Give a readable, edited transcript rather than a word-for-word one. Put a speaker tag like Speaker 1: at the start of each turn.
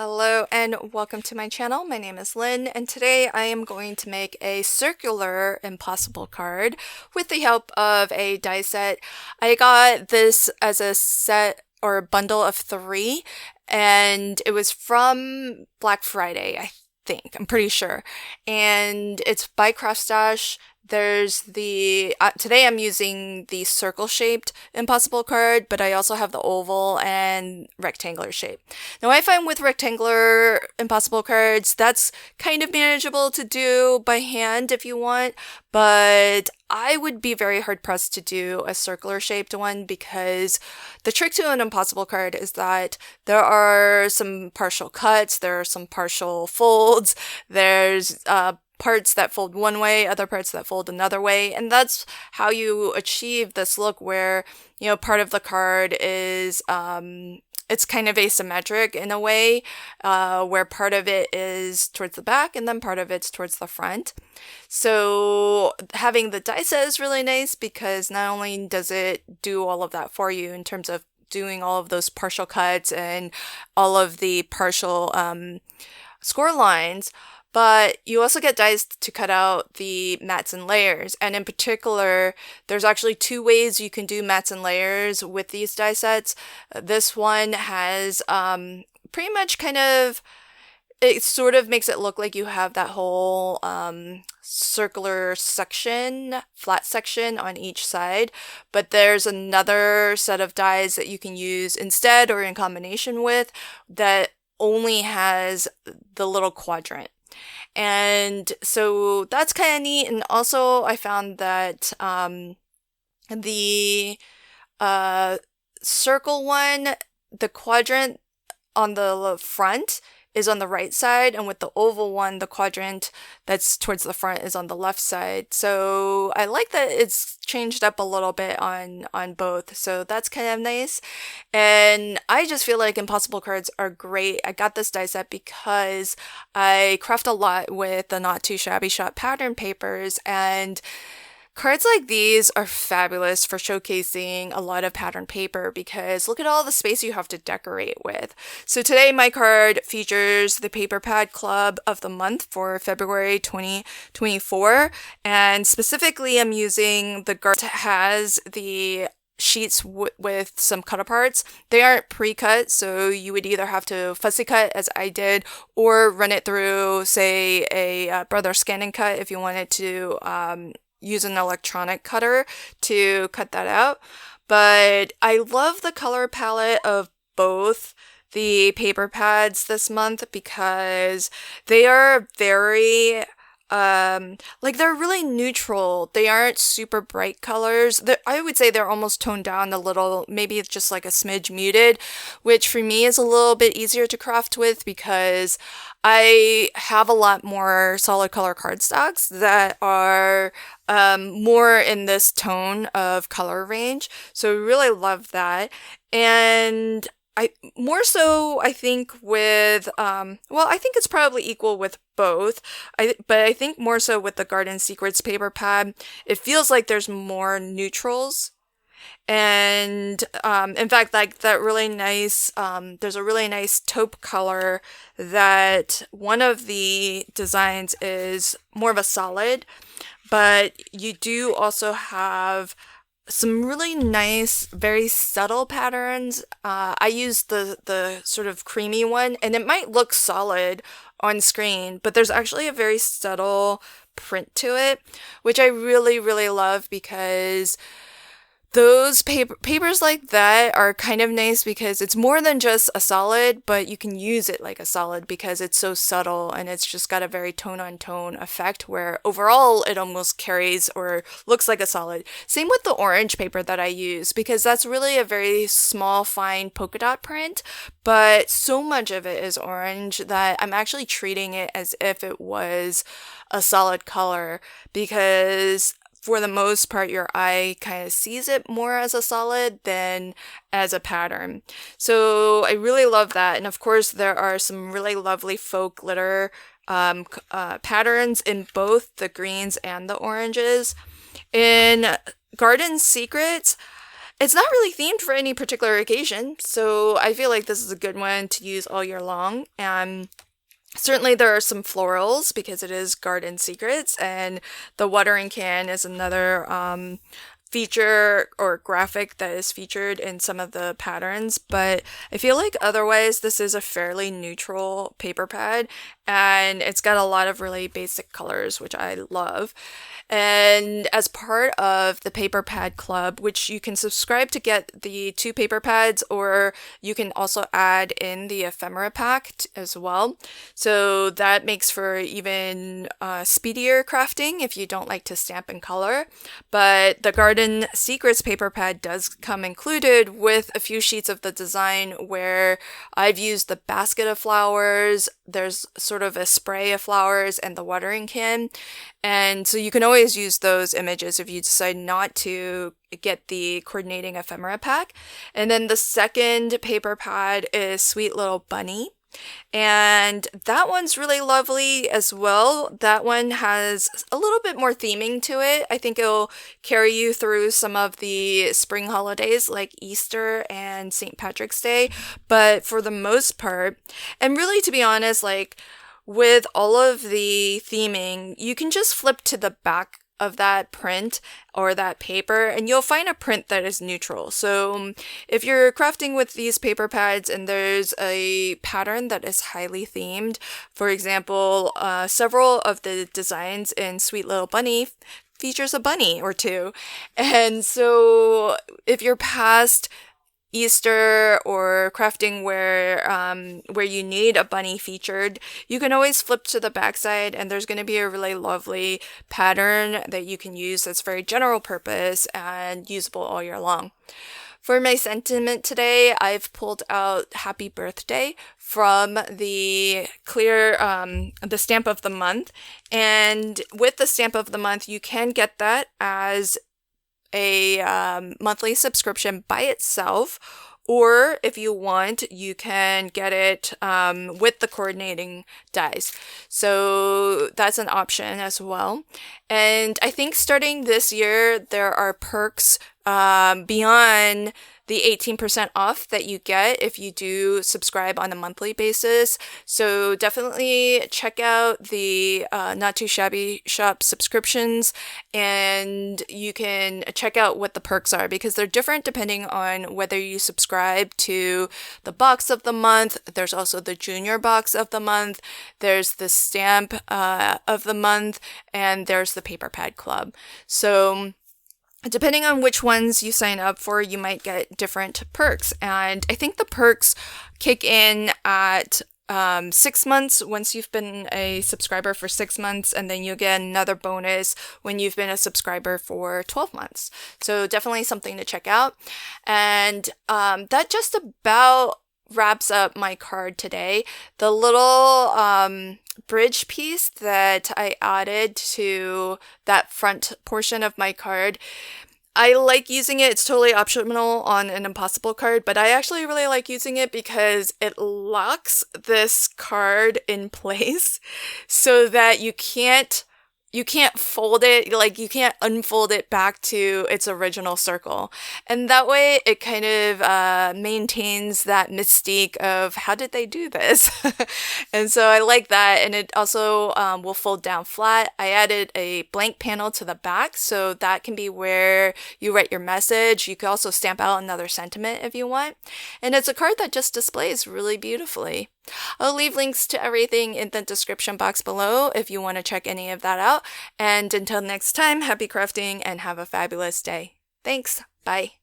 Speaker 1: Hello and welcome to my channel. My name is Lynn and today I am going to make a circular impossible card with the help of a die set. I got this as a set or a bundle of 3 and it was from Black Friday, I think. I'm pretty sure. And it's by Craft Stash. There's the, today I'm using the circle-shaped impossible card, but I also have the oval and rectangular shape. Now I find with rectangular impossible cards, that's kind of manageable to do by hand if you want, but I would be very hard-pressed to do a circular-shaped one because the trick to an impossible card is that there are some partial cuts, there are some partial folds, there's parts that fold one way, other parts that fold another way, and that's how you achieve this look where, you know, part of the card is it's kind of asymmetric in a way, where part of it is towards the back and then part of it's towards the front. So having the die set is really nice because not only does it do all of that for you in terms of doing all of those partial cuts and all of the partial score lines, but you also get dies to cut out the mats and layers. And in particular, there's actually 2 ways you can do mats and layers with these die sets. This one has pretty much kind of, it sort of makes it look like you have that whole circular section, flat section on each side. But there's another set of dies that you can use instead or in combination with that only has the little quadrant. And so that's kind of neat. And also I found that the circle one, the quadrant on the front is on the right side, and with the oval one, the quadrant that's towards the front is on the left side. So I like that it's changed up a little bit on both, so that's kind of nice. And I just feel like impossible cards are great. I got this die set because I craft a lot with the Not Too Shabby Shop pattern papers, and cards like these are fabulous for showcasing a lot of pattern paper because look at all the space you have to decorate with. So today my card features the Paper Pad Club of the month for February 2024, and specifically I'm using the card that has the sheets with some cut aparts. They aren't pre-cut, so you would either have to fussy cut as I did or run it through, say, a Brother Scan cut if you wanted to use an electronic cutter to cut that out. But I love the color palette of both the paper pads this month because they are very like they're really neutral. They aren't super bright colors. I would say they're almost toned down a little, maybe it's just like a smidge muted, which for me is a little bit easier to craft with because I have a lot more solid color cardstocks that are more in this tone of color range. So really love that. And more so, I think with, well, I think it's probably equal with both, but I think more so with the Garden Secrets paper pad, it feels like there's more neutrals. And in fact, like that really nice, there's a really nice taupe color that one of the designs is more of a solid, but you do also have some really nice, very subtle patterns. I used the sort of creamy one, and it might look solid on screen, but there's actually a very subtle print to it, which I really, really love because those papers like that are kind of nice because it's more than just a solid, but you can use it like a solid because it's so subtle and it's just got a very tone-on-tone effect where overall it almost carries or looks like a solid. Same with the orange paper that I use because that's really a very small, fine polka dot print, but so much of it is orange that I'm actually treating it as if it was a solid color because for the most part, your eye kind of sees it more as a solid than as a pattern. So I really love that. And of course, there are some really lovely faux glitter patterns in both the greens and the oranges. In Garden Secrets, It's not really themed for any particular occasion, so I feel like this is a good one to use all year long. And certainly there are some florals because it is Garden Secrets, and the watering can is another feature or graphic that is featured in some of the patterns, but I feel like otherwise this is a fairly neutral paper pad, and it's got a lot of really basic colors, which I love. And as part of the Paper Pad Club, which you can subscribe to get the 2 paper pads, or you can also add in the ephemera pack as well. So that makes for even speedier crafting if you don't like to stamp and color. But the Garden Secrets paper pad does come included with a few sheets of the design where I've used the basket of flowers, there's sort of a spray of flowers, and the watering can. And so you can always use those images if you decide not to get the coordinating ephemera pack. And then the second paper pad is Sweet Little Bunny. And that one's really lovely as well. That one has a little bit more theming to it. I think it'll carry you through some of the spring holidays like Easter and St. Patrick's Day. But for the most part, and really to be honest, like with all of the theming, you can just flip to the back of that print or that paper and you'll find a print that is neutral. So if you're crafting with these paper pads and there's a pattern that is highly themed, for example, several of the designs in Sweet Little Bunny features a bunny or two. And so if you're past Easter or crafting where you need a bunny featured, you can always flip to the backside and there's going to be a really lovely pattern that you can use that's very general purpose and usable all year long. For my sentiment today, I've pulled out Happy Birthday from the clear, the stamp of the month. And with the stamp of the month, you can get that as a monthly subscription by itself, or if you want, you can get it with the coordinating dies. So that's an option as well. And I think starting this year, there are perks beyond the 18% off that you get if you do subscribe on a monthly basis. So definitely check out the Not Too Shabby shop subscriptions, and you can check out what the perks are because they're different depending on whether you subscribe to the box of the month. There's also the junior box of the month. There's the stamp of the month, and there's the paper pad club. So depending on which ones you sign up for, you might get different perks. And I think the perks kick in at 6 months once you've been a subscriber for 6 months, and then you'll get another bonus when you've been a subscriber for 12 months. So definitely something to check out. And that just about wraps up my card today. The little bridge piece that I added to that front portion of my card, I like using it. It's totally optional on an impossible card, but I actually really like using it because it locks this card in place so that you can't fold it, like you can't unfold it back to its original circle. And that way it kind of maintains that mystique of how did they do this? And so I like that. And it also will fold down flat. I added a blank panel to the back, so that can be where you write your message. You can also stamp out another sentiment if you want. And it's a card that just displays really beautifully. I'll leave links to everything in the description box below if you want to check any of that out. And until next time, happy crafting and have a fabulous day. Thanks. Bye.